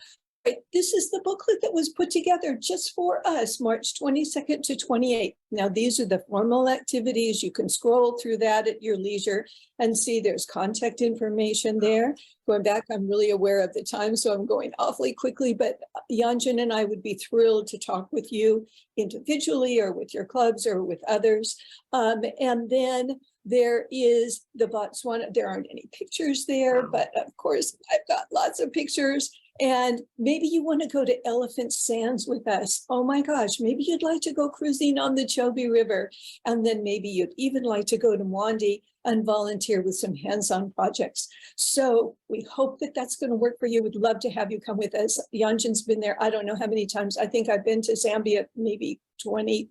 Right. This is the booklet that was put together just for us, March 22nd to 28th. Now, these are the formal activities. You can scroll through that at your leisure and see there's contact information there. Going back, I'm really aware of the time, so I'm going awfully quickly, but Yanjin and I would be thrilled to talk with you individually or with your clubs or with others. And then there is the Botswana. There aren't any pictures there, but of course, I've got lots of pictures. And maybe you want to go to Elephant Sands with us. Oh my gosh, maybe you'd like to go cruising on the Chobe River. And then maybe you'd even like to go to Mwandi and volunteer with some hands-on projects. So we hope that that's going to work for you. We'd love to have you come with us. Yanjin's been there, I don't know how many times. I think I've been to Zambia maybe 20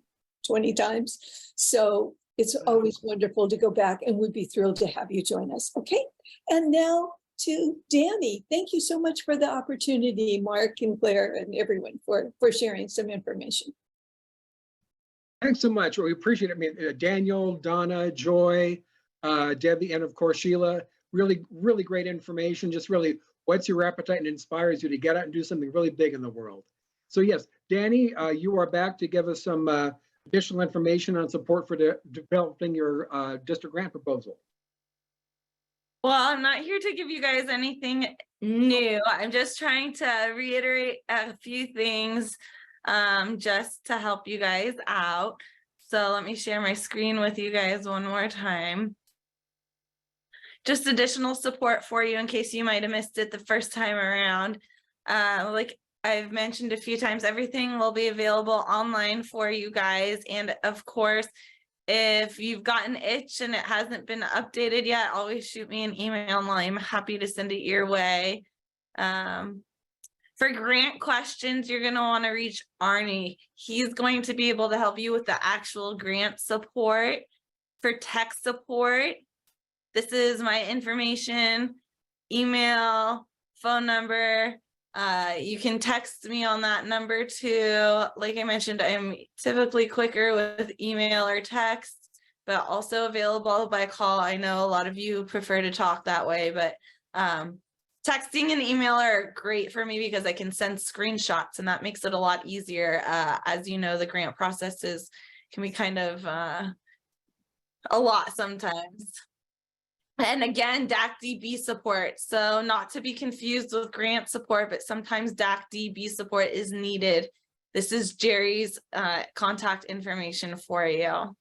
times. So it's always wonderful to go back, and we'd be thrilled to have you join us. Okay, and now to Danny. Thank you so much for the opportunity, Mark and Claire and everyone for sharing some information. Thanks so much. We appreciate it. I mean, Daniel, Donna, Joy, Debbie, and of course, Sheila, really, really great information. Just really whets your appetite and inspires you to get out and do something really big in the world. So yes, Danny, you are back to give us some additional information on support for developing your district grant proposal. Well, I'm not here to give you guys anything new. I'm just trying to reiterate a few things just to help you guys out. So let me share my screen with you guys one more time. Just additional support for you in case you might have missed it the first time around. Like I've mentioned a few times, everything will be available online for you guys. And of course, if you've got an itch and it hasn't been updated yet, always shoot me an email and I'm happy to send it your way. For grant questions, you're going to want to reach Arnie. He's going to be able to help you with the actual grant support. For tech support, this is my information, email, phone number. You can text me on that number too. Like I mentioned, I'm typically quicker with email or text, but also available by call. I know a lot of you prefer to talk that way, but texting and email are great for me because I can send screenshots and that makes it a lot easier. As you know, the grant processes can be kind of a lot sometimes. And again, DAC-DB support. So not to be confused with grant support, but sometimes DAC-DB support is needed. This is Jerry's contact information for you.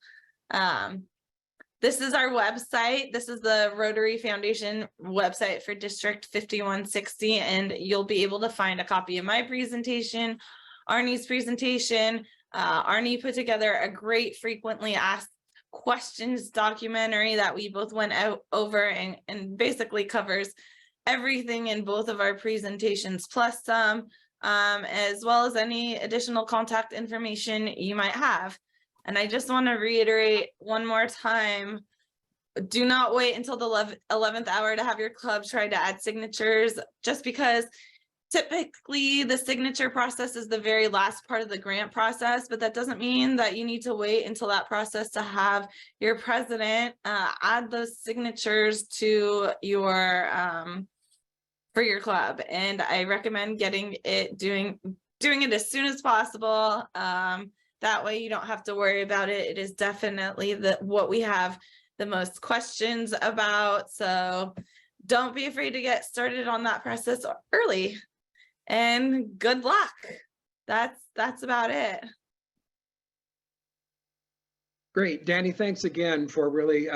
This is our website. This is the Rotary Foundation website for District 5160, and you'll be able to find a copy of my presentation, Arnie's presentation. Arnie put together a great frequently asked questions documentary that we both went out over and basically covers everything in both of our presentations plus some, as well as any additional contact information you might have. And I just want to reiterate one more time, do not wait until the 11th hour to have your club try to add signatures, just because typically the signature process is the very last part of the grant process, but that doesn't mean that you need to wait until that process to have your president add those signatures to your for your club. And I recommend getting it doing it as soon as possible. That way you don't have to worry about it. It is definitely what we have the most questions about. So don't be afraid to get started on that process early. And good luck. That's about it. Great, Danny, thanks again for really,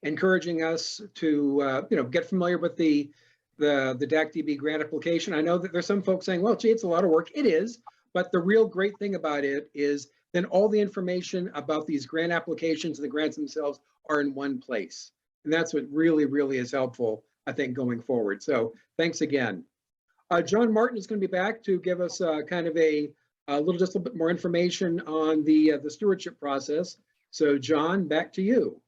encouraging us to, get familiar with the the DAC-DB grant application. I know that there's some folks saying, well, gee, it's a lot of work. It is, but the real great thing about it is then all the information about these grant applications and the grants themselves are in one place. And that's what really, really is helpful, I think, going forward. So thanks again. John Martin is going to be back to give us kind of just a little bit more information on the stewardship process. So John, back to you.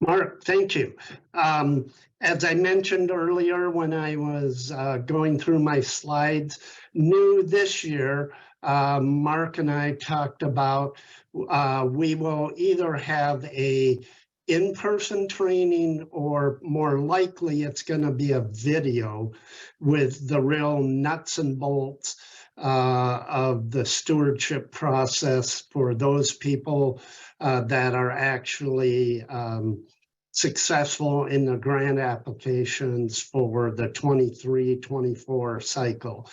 Mark, thank you. As I mentioned earlier when I was going through my slides, new this year, Mark and I talked about we will either have a in-person training, or more likely it's going to be a video with the real nuts and bolts of the stewardship process for those people that are actually successful in the grant applications for the 23-24 cycle.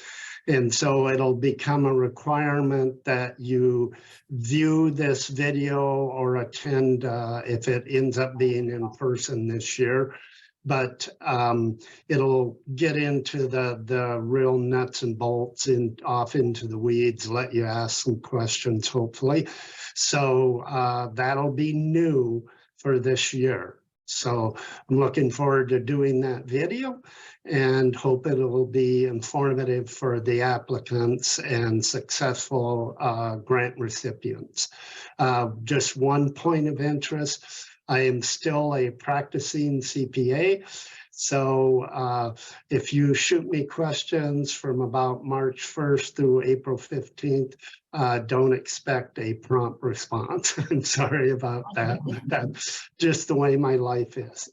And so it'll become a requirement that you view this video or attend if it ends up being in person this year. But it'll get into the real nuts and bolts and off into the weeds, let you ask some questions, hopefully. So that'll be new for this year. So I'm looking forward to doing that video and hope it will be informative for the applicants and successful grant recipients. Just one point of interest, I am still a practicing CPA. So if you shoot me questions from about March 1st through April 15th, don't expect a prompt response. I'm sorry about that, but that's just the way my life is.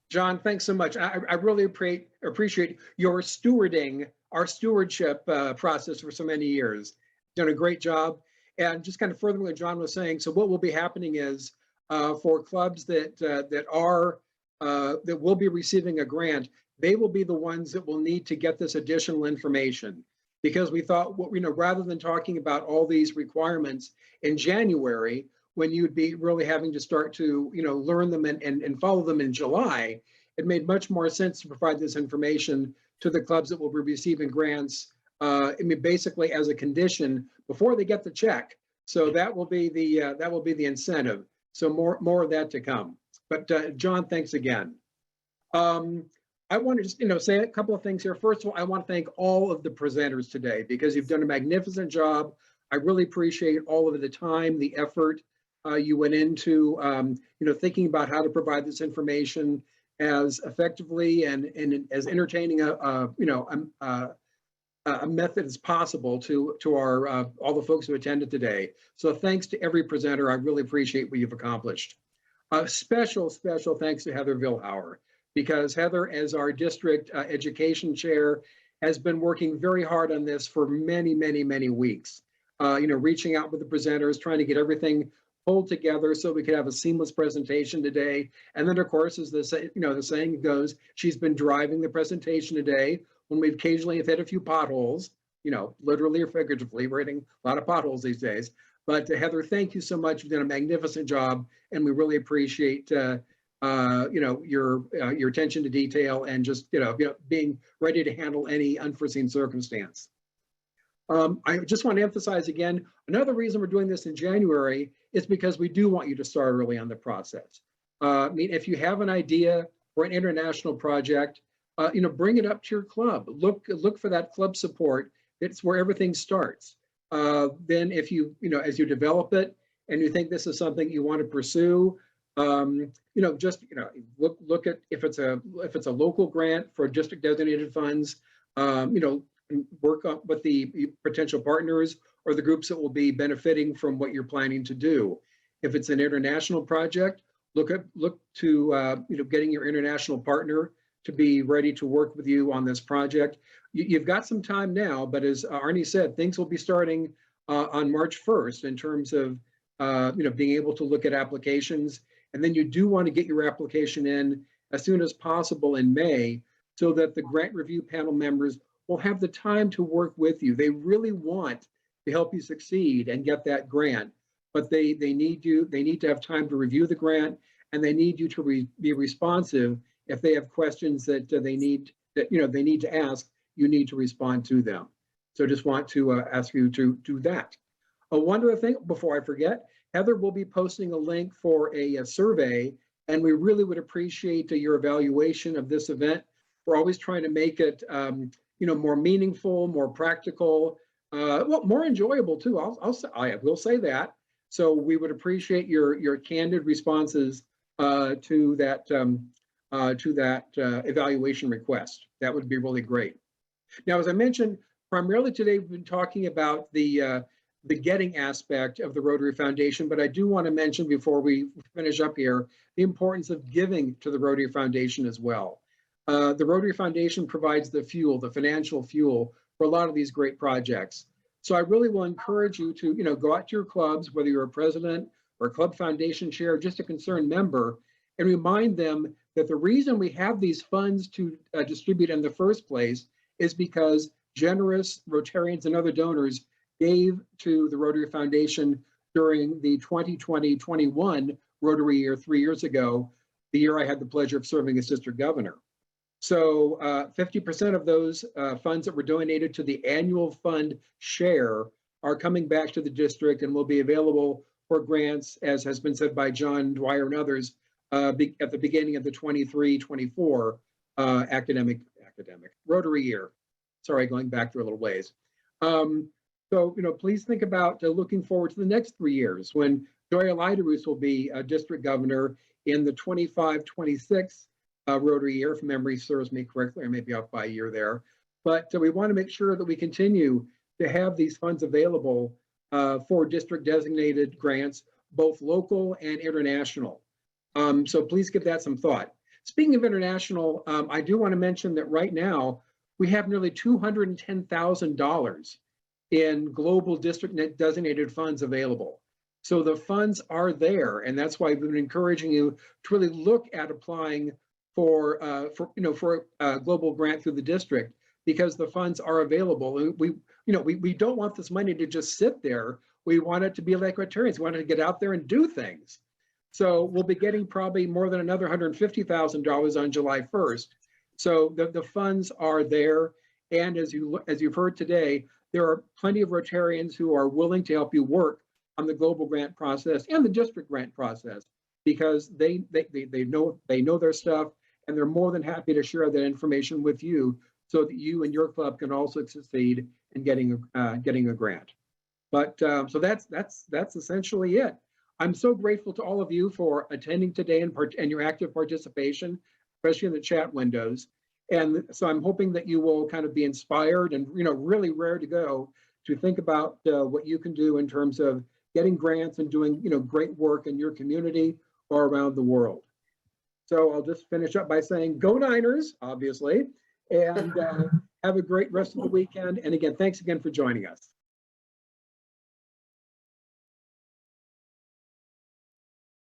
John, thanks so much. I really appreciate your stewarding our stewardship process for so many years. Done a great job. And just kind of furthering what John was saying, so what will be happening is for clubs that will be receiving a grant, they will be the ones that will need to get this additional information, because we thought, rather than talking about all these requirements in January, when you'd be really having to start to learn them and follow them in July, it made much more sense to provide this information to the clubs that will be receiving grants. Basically as a condition before they get the check. So that will be the incentive. So more of that to come. But John, thanks again. I want to just say a couple of things here. First of all, I want to thank all of the presenters today, because you've done a magnificent job. I really appreciate all of the time, the effort you went into thinking about how to provide this information as effectively and as entertaining a method as possible to our all the folks who attended today. So thanks to every presenter. I really appreciate what you've accomplished. Special thanks to Heather Vilhauer, because Heather, as our district education chair, has been working very hard on this for many weeks. Reaching out with the presenters, trying to get everything pulled together so we could have a seamless presentation today. And then, of course, as the saying goes, she's been driving the presentation today when we occasionally have hit a few potholes, literally or figuratively. We're hitting a lot of potholes these days. But Heather, thank you so much. You've done a magnificent job, and we really appreciate your attention to detail and just being ready to handle any unforeseen circumstance. I just want to emphasize again, another reason we're doing this in January is because we do want you to start early on the process. If you have an idea for an international project, bring it up to your club. Look for that club support. It's where everything starts. Then if as you develop it and you think this is something you want to pursue, just look at if it's a local grant for district designated funds, work up with the potential partners or the groups that will be benefiting from what you're planning to do. If it's an international project, look to getting your international partner to be ready to work with you on this project. You've got some time now, but as Arnie said, things will be starting on March 1st in terms of being able to look at applications. And then you do want to get your application in as soon as possible in May, so that the grant review panel members will have the time to work with you. They really want to help you succeed and get that grant, but they need to have time to review the grant and they need you to be responsive. If they have questions that they need to ask, you need to respond to them. So just want to ask you to do that. One other thing before I forget, Heather will be posting a link for a survey, and we really would appreciate your evaluation of this event. We're always trying to make it more meaningful, more practical, well, more enjoyable too. I will say that. So we would appreciate your candid responses to that evaluation request. That would be really great. Now, as I mentioned, primarily today we've been talking about the getting aspect of the Rotary Foundation, but I do want to mention before we finish up here the importance of giving to the Rotary Foundation as well. The Rotary Foundation provides the fuel, the financial fuel for a lot of these great projects. So I really will encourage you to go out to your clubs, whether you're a president or a club foundation chair, just a concerned member, and remind them that the reason we have these funds to distribute in the first place is because generous Rotarians and other donors gave to the Rotary Foundation during the 2020-21 Rotary year 3 years ago, the year I had the pleasure of serving as district governor. So 50% of those funds that were donated to the annual fund share are coming back to the district and will be available for grants, as has been said by John Dwyer and others, at the beginning of the 23-24 academic Rotary year. Sorry, going back through a little ways. So, please think about looking forward to the next 3 years when Joy Eliderus will be district governor in the 25-26 Rotary year, if memory serves me correctly. I may be off by a year there. But we want to make sure that we continue to have these funds available for district designated grants, both local and international. So please give that some thought. Speaking of international, I do want to mention that right now we have nearly $210,000 in global district designated funds available. So the funds are there, and that's why we've been encouraging you to really look at applying for a global grant through the district, because the funds are available. And we don't want this money to just sit there. We want it to be like Rotarians. We want it to get out there and do things. So we'll be getting probably more than another $150,000 on July 1st. So the funds are there. And as you've heard today, there are plenty of Rotarians who are willing to help you work on the global grant process and the district grant process, because they know their stuff, and they're more than happy to share that information with you so that you and your club can also succeed in getting a grant. But so that's essentially it. I'm so grateful to all of you for attending today and your active participation, especially in the chat windows. And so I'm hoping that you will kind of be inspired and really rare to go to think about what you can do in terms of getting grants and doing great work in your community or around the world. So I'll just finish up by saying go Niners, obviously, and have a great rest of the weekend. And again, thanks again for joining us.